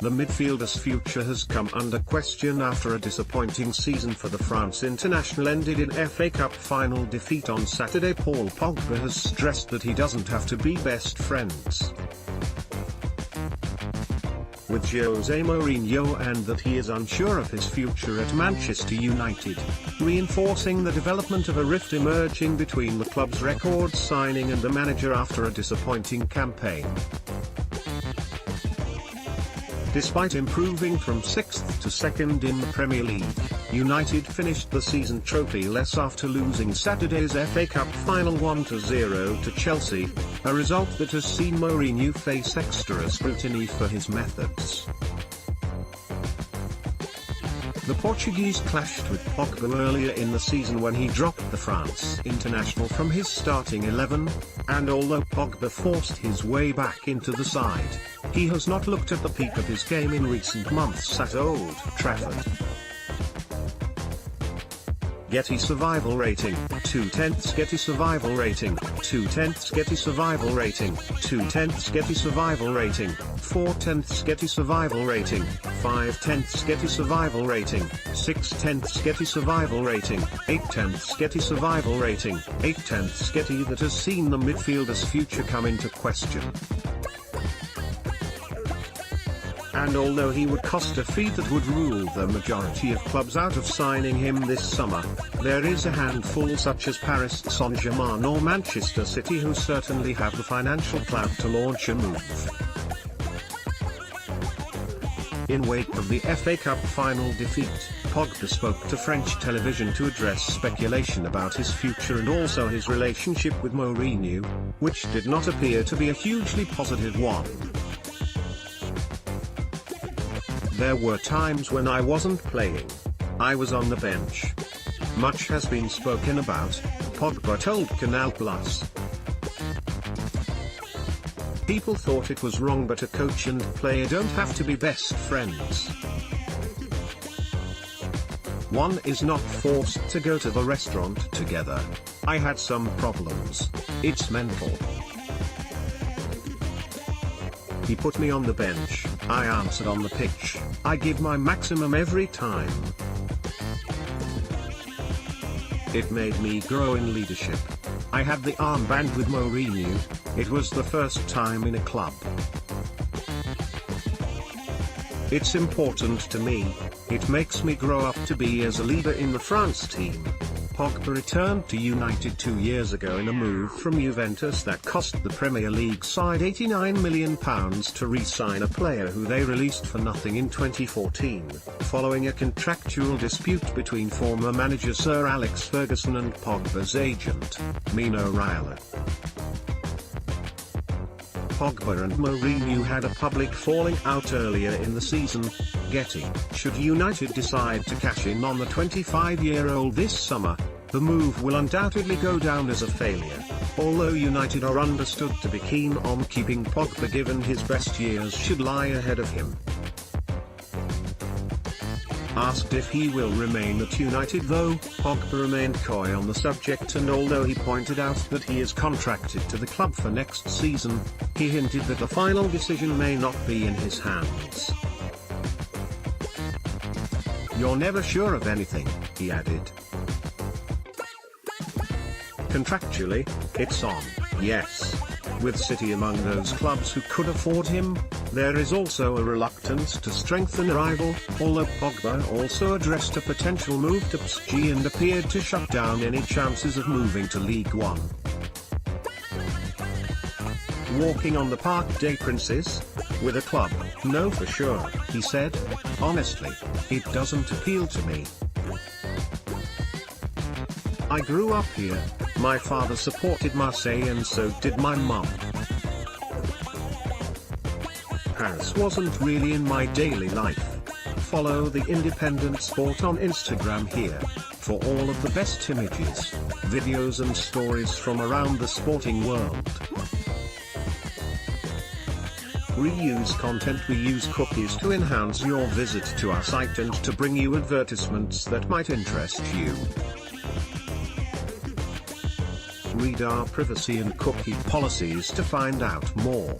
The midfielder's future has come under question after a disappointing season for the France international ended in FA Cup final defeat on Saturday. Paul Pogba has stressed that he doesn't have to be best friends with Jose Mourinho and that he is unsure of his future at Manchester United, reinforcing the development of a rift emerging between the club's record signing and the manager after a disappointing campaign. Despite improving from 6th to 2nd in the Premier League, United finished the season trophyless after losing Saturday's FA Cup final 1-0 to Chelsea, a result that has seen Mourinho face extra scrutiny for his methods. The Portuguese clashed with Pogba earlier in the season when he dropped the France international from his starting 11, and although Pogba forced his way back into the side, he has not looked at the peak of his game in recent months at Old Trafford. Getty Survival Rating, 2/10 Getty Survival Rating, 2/10 Getty Survival Rating, 2/10 Getty Survival Rating, 4/10 Getty Survival Rating, 5/10 Getty Survival Rating, 6/10 Getty Survival Rating, 8/10 Getty Survival Rating, 8/10 Getty that has seen the midfielder's future come into question. And although he would cost a fee that would rule the majority of clubs out of signing him this summer, there is a handful such as Paris Saint-Germain or Manchester City who certainly have the financial clout to launch a move. In wake of the FA Cup final defeat, Pogba spoke to French television to address speculation about his future and also his relationship with Mourinho, which did not appear to be a hugely positive one. There were times when I wasn't playing. I was on the bench. Much has been spoken about, Pogba told Canal+. People thought it was wrong, but a coach and player don't have to be best friends. One is not forced to go to the restaurant together. I had some problems. It's mental. He put me on the bench, I answered on the pitch, I give my maximum every time. It made me grow in leadership. I had the armband with Mourinho, it was the first time in a club. It's important to me, it makes me grow up to be as a leader in the France team. Pogba returned to United 2 years ago in a move from Juventus that cost the Premier League side £89 million to re-sign a player who they released for nothing in 2014, following a contractual dispute between former manager Sir Alex Ferguson and Pogba's agent, Mino Raiola. Pogba and Mourinho had a public falling out earlier in the season. Getty, should United decide to cash in on the 25-year-old this summer, the move will undoubtedly go down as a failure, although United are understood to be keen on keeping Pogba given his best years should lie ahead of him. Asked if he will remain at United though, Pogba remained coy on the subject, and although he pointed out that he is contracted to the club for next season, he hinted that the final decision may not be in his hands. You're never sure of anything, he added. Contractually, it's on, yes. With City among those clubs who could afford him, there is also a reluctance to strengthen a rival, although Pogba also addressed a potential move to PSG and appeared to shut down any chances of moving to League One. Walking on the Parc des Princes? With a club? No, for sure, he said. Honestly, it doesn't appeal to me. I grew up here, my father supported Marseille and so did my mum. Paris wasn't really in my daily life. Follow the Independent Sport on Instagram here, for all of the best images, videos and stories from around the sporting world. Reuse content. We use cookies to enhance your visit to our site and to bring you advertisements that might interest you. Read our privacy and cookie policies to find out more.